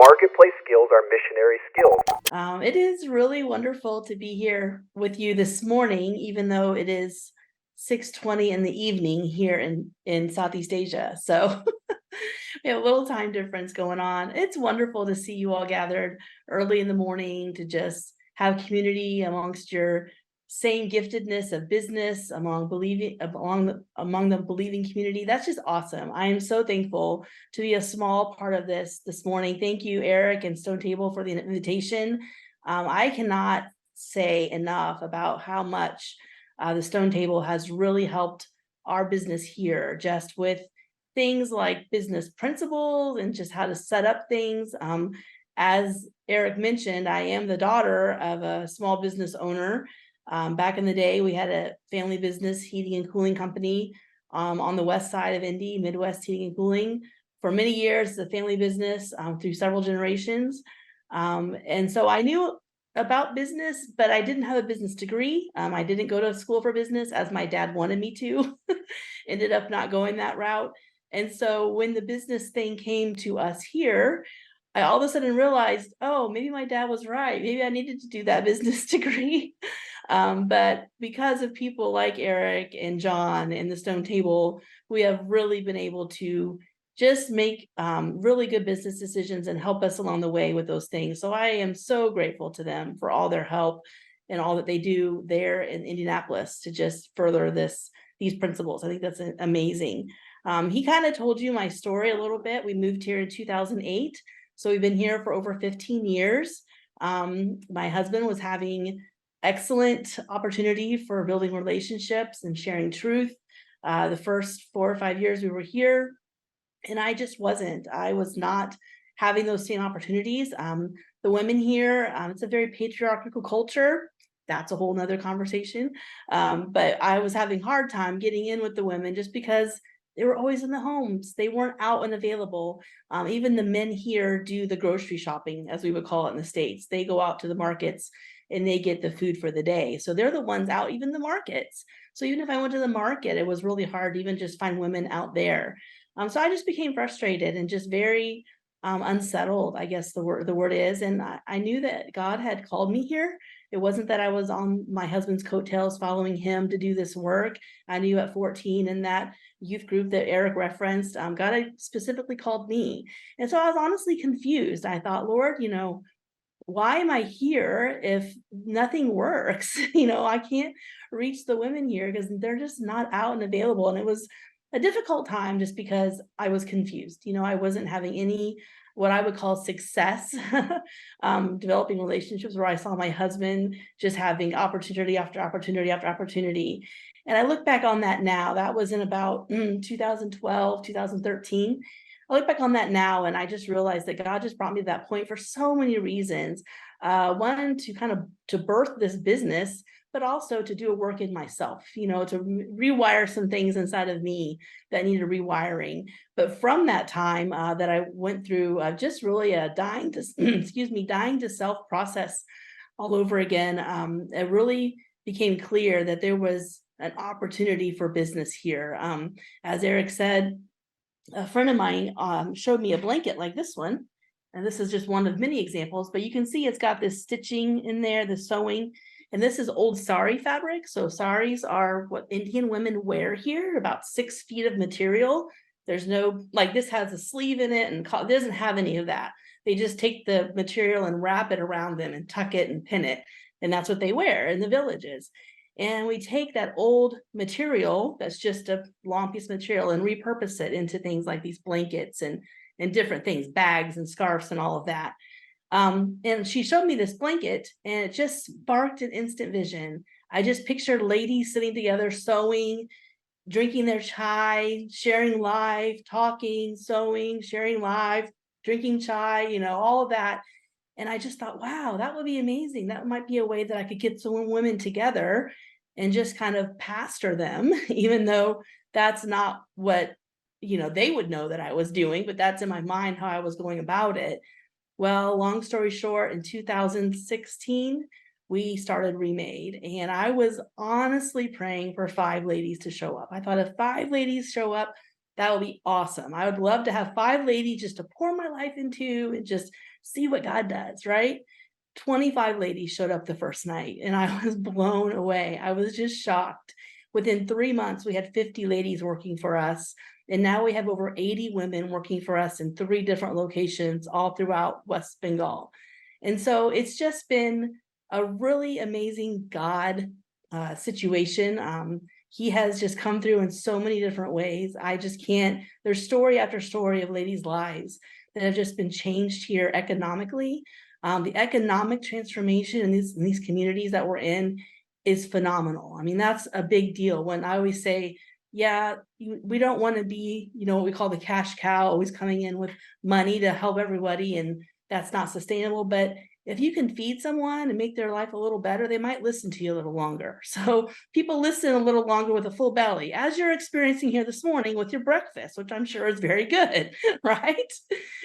marketplace skills are missionary skills. It is really wonderful to be here with you this morning, even though it is 6:20 in the evening here in Southeast Asia. So we have a little time difference going on. It's wonderful to see you all gathered early in the morning to just have community amongst your same giftedness of business among the believing community. That's just awesome. I am so thankful to be a small part of this morning. Thank you, Eric and Stone Table, for the invitation. I cannot say enough about how much the Stone Table has really helped our business here, just with things like business principles and just how to set up things. As Eric mentioned, I am the daughter of a small business owner. Back in the day, we had a family business heating and cooling company on the west side of Indy, Midwest Heating and Cooling. For many years, the family business through several generations. And so I knew about business, but I didn't have a business degree. I didn't go to school for business as my dad wanted me to. Ended up not going that route. And so when the business thing came to us here, I all of a sudden realized, oh, maybe my dad was right. Maybe I needed to do that business degree. But because of people like Eric and John and the Stone Table, we have really been able to just make really good business decisions and help us along the way with those things. So I am so grateful to them for all their help and all that they do there in Indianapolis to just further these principles. I think that's amazing. He kind of told you my story a little bit. We moved here in 2008. So we've been here for over 15 years. My husband was having excellent opportunity for building relationships and sharing truth. The first 4 or 5 years we were here, and I just wasn't. I was not having those same opportunities. The women here, it's a very patriarchal culture. That's a whole nother conversation. But I was having a hard time getting in with the women just because they were always in the homes. They weren't out and available. Even the men here do the grocery shopping, as we would call it in the States. They go out to the markets and they get the food for the day. So they're the ones out, even the markets. So even if I went to the market, it was really hard to even just find women out there. So I just became frustrated and just very unsettled, I guess the word is. And I knew that God had called me here. It wasn't that I was on my husband's coattails following him to do this work. I knew at 14 in that youth group that Eric referenced, God had specifically called me. And so I was honestly confused. I thought, Lord, why am I here if nothing works? I can't reach the women here because they're just not out and available. And it was a difficult time just because I was confused. I wasn't having any what I would call success developing relationships where I saw my husband just having opportunity after opportunity after opportunity. And I look back on that now. That was in about 2012, 2013. I look back on that now and I just realized that God just brought me to that point for so many reasons. One, to kind of to birth this business, but also to do a work in myself, to rewire some things inside of me that needed rewiring. But from that time that I went through just really dying to, dying to self process all over again, it really became clear that there was an opportunity for business here. As Eric said, a friend of mine showed me a blanket like this one. And this is just one of many examples, but you can see it's got this stitching in there, the sewing. And this is old sari fabric. So saris are what Indian women wear here, about 6 feet of material. There's no, like this has a sleeve in it and it doesn't have any of that. They just take the material and wrap it around them and tuck it and pin it. And that's what they wear in the villages. And we take that old material that's just a long piece of material and repurpose it into things like these blankets and different things, bags and scarves and all of that. And she showed me this blanket and it just sparked an instant vision. I just pictured ladies sitting together, sewing, drinking their chai, sharing live, talking, sewing, sharing live, drinking chai, all of that. And I just thought, wow, that would be amazing. That might be a way that I could get some women together and just kind of pastor them, even though that's not what, they would know that I was doing, but that's in my mind how I was going about it. Well, long story short, in 2016, we started Remade, and I was honestly praying for 5 ladies to show up. I thought if 5 ladies show up, That would be awesome. I would love to have 5 ladies just to pour my life into and just see what God does, right? 25 ladies showed up the first night and I was blown away. I was just shocked. Within 3 months, we had 50 ladies working for us. And now we have over 80 women working for us in 3 different locations all throughout West Bengal. And so it's just been a really amazing God situation. He has just come through in so many different ways. I just can't, there's story after story of ladies' lives that have just been changed here economically. The economic transformation in these communities that we're in is phenomenal. I mean, that's a big deal. When I always say, yeah, we don't want to be, what we call the cash cow, always coming in with money to help everybody, and that's not sustainable. But if you can feed someone and make their life a little better, they might listen to you a little longer. So people listen a little longer with a full belly, as you're experiencing here this morning with your breakfast, which I'm sure is very good, right?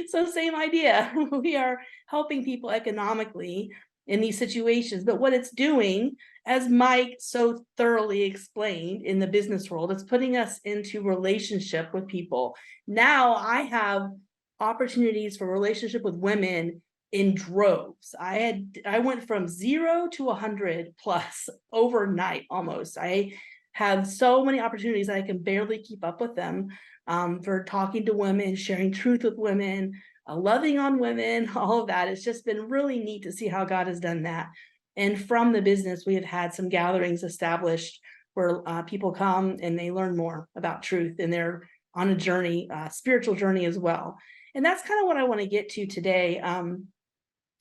So same idea. We are helping people economically in these situations, but what it's doing, as Mike so thoroughly explained in the business world, it's putting us into relationship with people. Now I have opportunities for relationship with women in droves. I went from 0 to 100 plus overnight almost. I have so many opportunities that I can barely keep up with them, for talking to women, sharing truth with women, loving on women, all of that. It's just been really neat to see how God has done that. And from the business, we have had some gatherings established where people come and they learn more about truth, and they're on a journey, spiritual journey as well. And that's kind of what I want to get to today.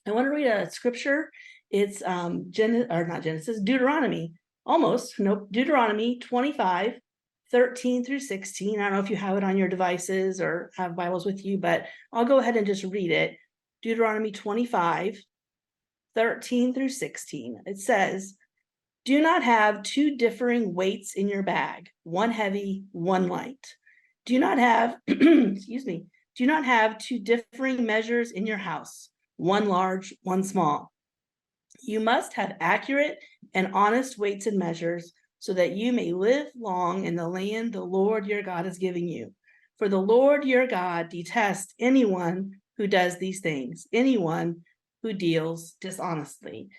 I want to read a scripture. It's Deuteronomy. Almost, nope, Deuteronomy 25, 13 through 16. I don't know if you have it on your devices or have Bibles with you, but I'll go ahead and just read it. Deuteronomy 25, 13 through 16. It says, "Do not have 2 differing weights in your bag, one heavy, one light. Do not have, excuse me, do not have 2 differing measures in your house, one large, one small. You must have accurate and honest weights and measures, so that you may live long in the land the Lord your God is giving you. For the Lord your God detests anyone who does these things, anyone who deals dishonestly."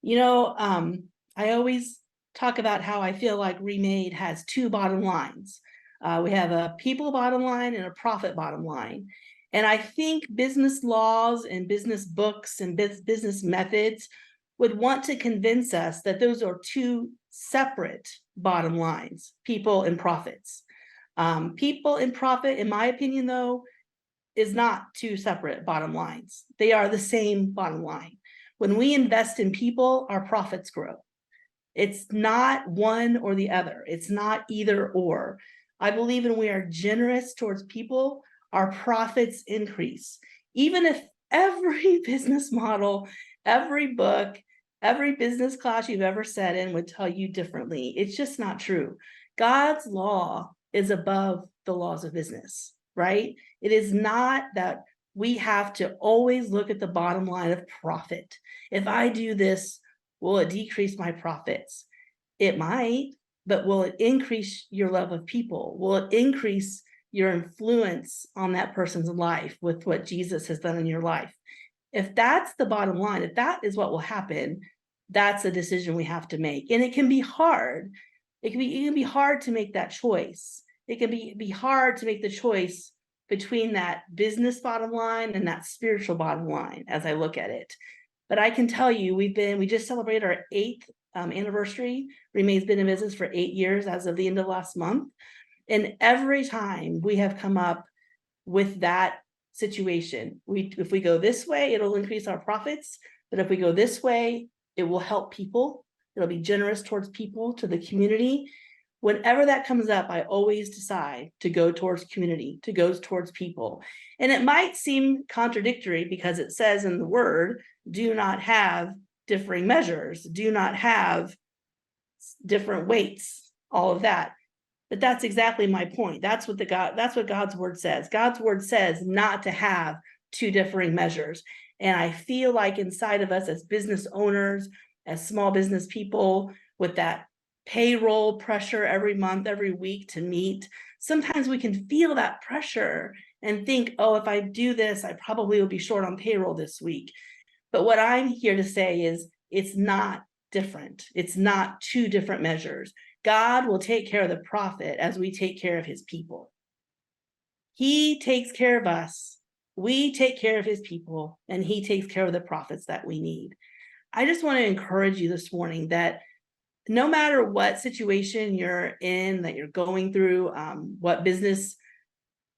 I always talk about how I feel like Remade has 2 bottom lines. We have a people bottom line and a profit bottom line. And I think business laws and business books and business methods would want to convince us that those are 2 separate bottom lines, people and profits. People and profit, in my opinion, though, is not 2 separate bottom lines. They are the same bottom line. When we invest in people, our profits grow. It's not one or the other. It's not either or. I believe when we are generous towards people, our profits increase. Even if every business model, every book, every business class you've ever sat in would tell you differently, it's just not true. God's law is above the laws of business, right? It is not that we have to always look at the bottom line of profit. If I do this, will it decrease my profits? It might, but will it increase your love of people? Will it increase your influence on that person's life with what Jesus has done in your life? If that's the bottom line, if that is what will happen, that's a decision we have to make. And it can be hard. It can be hard to make that choice. It can be hard to make the choice between that business bottom line and that spiritual bottom line as I look at it. But I can tell you, we just celebrated our 8th anniversary. Remade's been in business for 8 years as of the end of last month. And every time we have come up with that situation, if we go this way, it'll increase our profits. But if we go this way, it will help people. It'll be generous towards people, to the community. Whenever that comes up, I always decide to go towards community, to go towards people. And it might seem contradictory because it says in the word, do not have differing measures, do not have different weights, all of that. But that's exactly my point. That's what God's word says. God's word says not to have 2 differing measures. And I feel like inside of us as business owners, as small business people, with that payroll pressure every month, every week to meet, sometimes we can feel that pressure and think, oh, if I do this, I probably will be short on payroll this week. But what I'm here to say is it's not different. It's not two different measures. God will take care of the prophet as we take care of his people. He takes care of us. We take care of his people, and he takes care of the prophets that we need. I just want to encourage you this morning that no matter what situation you're in, that you're going through, what business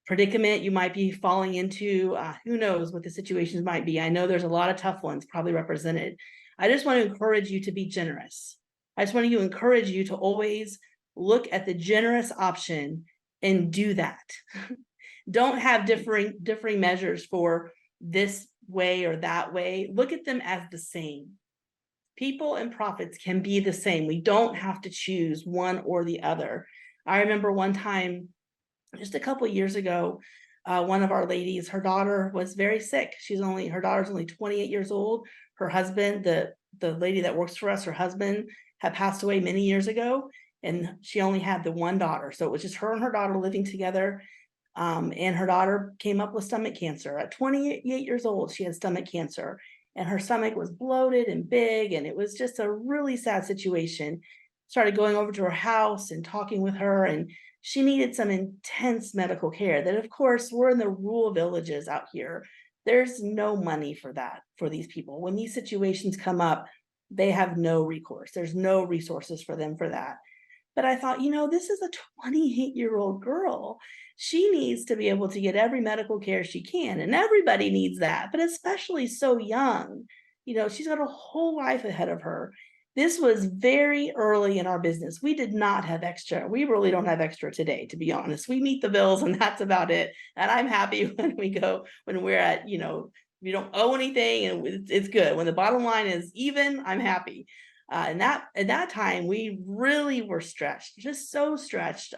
predicament you might be falling into, who knows what the situations might be. I know there's a lot of tough ones probably represented. I just want to encourage you to be generous. I just want to encourage you to always look at the generous option and do that. Don't have differing measures for this way or that way. Look at them as the same. People and prophets can be the same. We don't have to choose one or the other. I remember one time, just a couple of years ago, one of our ladies, her daughter was very sick. Her daughter's only 28 years old. Her husband, the lady that works for us, her husband had passed away many years ago, and she only had the one daughter. So it was just her and her daughter living together. And her daughter came up with stomach cancer. At 28 years old, she had stomach cancer, and her stomach was bloated and big, and it was just a really sad situation. Started going over to her house and talking with her, and she needed some intense medical care that, of course, we're in the rural villages out here. There's no money for that for these people. When these situations come up, they have no recourse. There's no resources for them for that. But I thought, this is a 28-year-old girl. She needs to be able to get every medical care she can. And everybody needs that, but especially so young. She's got a whole life ahead of her. This was very early in our business. We did not have extra. We really don't have extra today, to be honest. We meet the bills and that's about it. And I'm happy when we're at, we don't owe anything and it's good. When the bottom line is even, I'm happy. And at that time, we really were stretched, just so stretched.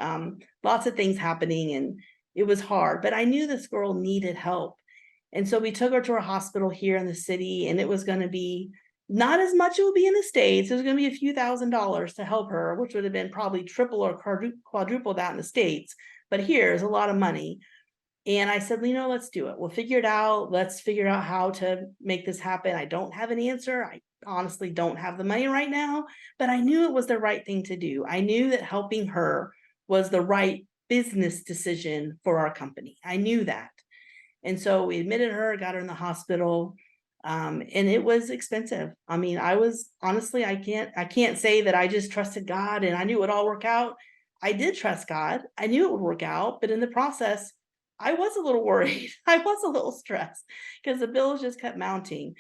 Lots of things happening, and it was hard. But I knew this girl needed help, and so we took her to our hospital here in the city. And it was going to be not as much it would be in the States. It was going to be a few $1,000s to help her, which would have been probably triple or quadruple that in the States. But here is a lot of money. And I said, let's do it. We'll figure it out. Let's figure out how to make this happen. I don't have an answer. I honestly don't have the money right now, but I knew it was the right thing to do. I knew that helping her was the right business decision for our company. I knew that. And so we admitted her, got her in the hospital. And it was expensive. I mean, I was honestly, I can't say that I just trusted God and I knew it would all work out. I did trust God. I knew it would work out, but in the process, I was a little worried. I was a little stressed because the bills just kept mounting.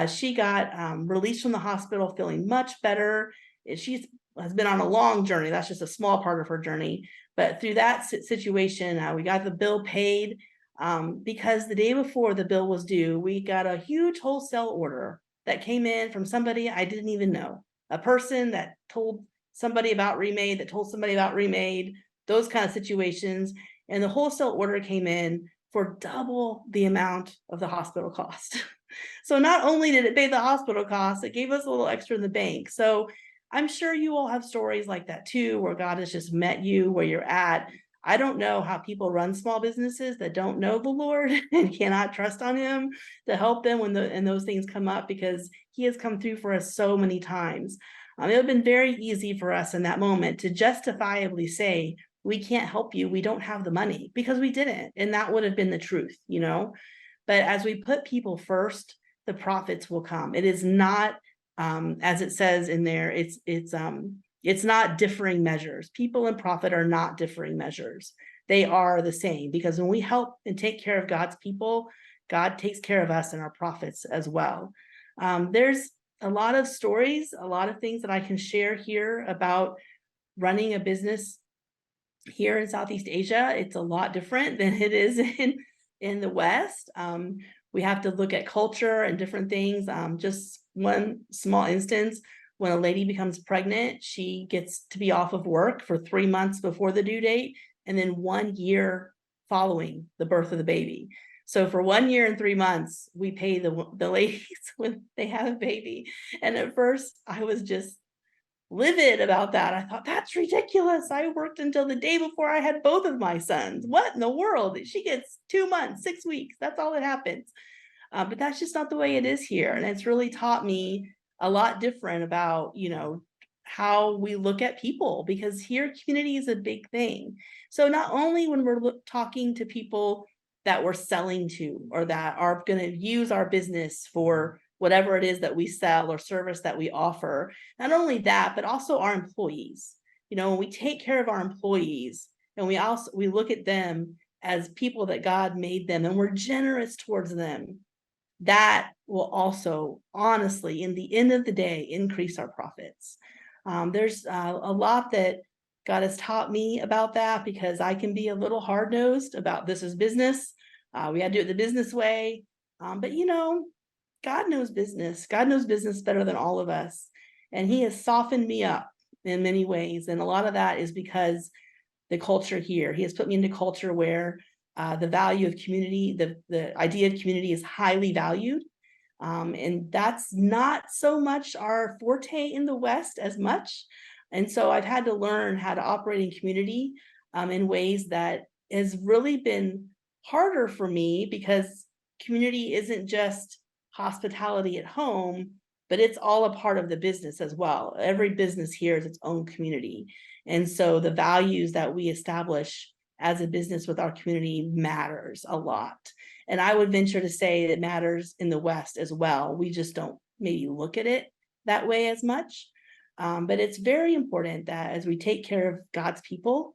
She got released from the hospital feeling much better. She has been on a long journey. That's just a small part of her journey. But through that situation, we got the bill paid because the day before the bill was due, we got a huge wholesale order that came in from somebody I didn't even know. A person that told somebody about Remade, that told somebody about Remade, those kind of situations. And the wholesale order came in for double the amount of the hospital cost. So not only did it pay the hospital costs, it gave us a little extra in the bank. So I'm sure you all have stories like that too, where God has just met you where you're at. I don't know how people run small businesses that don't know the Lord and cannot trust on him to help them when those things come up, because he has come through for us so many times. It would have been very easy for us in that moment to justifiably say, we can't help you. We don't have the money, because we didn't. And that would have been the truth, But as we put people first, the prophets will come. It is not, as it says in there, it's not differing measures. People and prophet are not differing measures. They are the same, because when we help and take care of God's people, God takes care of us and our prophets as well. There's a lot of stories, a lot of things that I can share here about running a business here in Southeast Asia. It's a lot different than it is in the West. We have to look at culture and different things. Just one small instance, when a lady becomes pregnant, she gets to be off of work for 3 months before the due date, and then 1 year following the birth of the baby. So for 1 year and 3 months, we pay the ladies when they have a baby. And at first I was just livid about that. I thought, that's ridiculous. I worked until the day before I had both of my sons. What in the world? She gets 2 months, 6 weeks. That's all that happens. But that's just not the way it is here. And it's really taught me a lot different about, how we look at people, because here community is a big thing. So not only when we're talking to people that we're selling to or that are going to use our business for whatever it is that we sell or service that we offer, not only that, but also our employees. When we take care of our employees and we look at them as people that God made them and we're generous towards them, that will also, honestly, in the end of the day, increase our profits. There's a lot that God has taught me about that, because I can be a little hard-nosed about this is business. We got to do it the business way. But God knows business. God knows business better than all of us. And he has softened me up in many ways. And a lot of that is because the culture here, he has put me into culture where the value of community, the idea of community is highly valued. And that's not so much our forte in the West as much. And so I've had to learn how to operate in community in ways that has really been harder for me, because community isn't just hospitality at home, but it's all a part of the business as well. Every business here is its own community. And so the values that we establish as a business with our community matters a lot. And I would venture to say it matters in the West as well. We just don't maybe look at it that way as much. But it's very important that as we take care of God's people,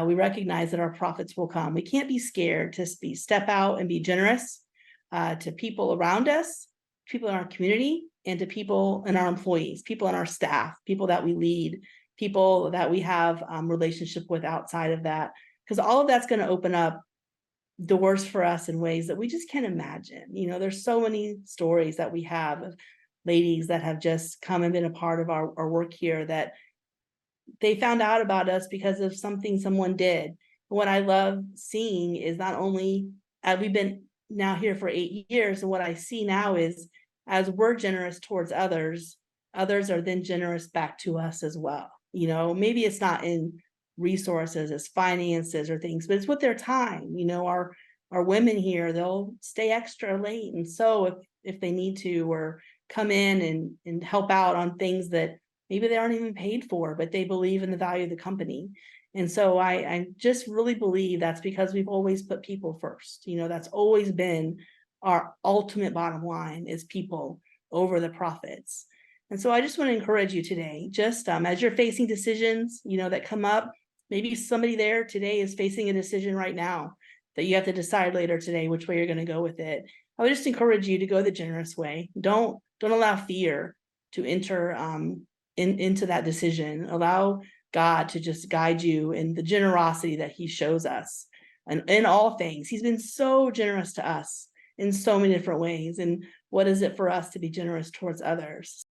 we recognize that our profits will come. We can't be scared to step out and be generous to people around us, people in our community, and to people and our employees, people in our staff, people that we lead, people that we have relationship with outside of that, because all of that's going to open up doors for us in ways that we just can't imagine. There's so many stories that we have of ladies that have just come and been a part of our work here, that they found out about us because of something someone did. What I love seeing is not only we've been now here for 8 years, and what I see now is as we're generous towards others, others are then generous back to us as well. Maybe it's not in resources as finances or things, but it's with their time. Our women here, they'll stay extra late, and so if they need to, or come in and help out on things that maybe they aren't even paid for, but they believe in the value of the company. And so I just really believe that's because we've always put people first. That's always been our ultimate bottom line, is people over the profits. And so I just want to encourage you today, just as you're facing decisions, that come up, maybe somebody there today is facing a decision right now that you have to decide later today which way you're going to go with it. I would just encourage you to go the generous way. Don't allow fear to enter into that decision. Allow God to just guide you in the generosity that he shows us, and in all things. He's been so generous to us in so many different ways. And what is it for us to be generous towards others?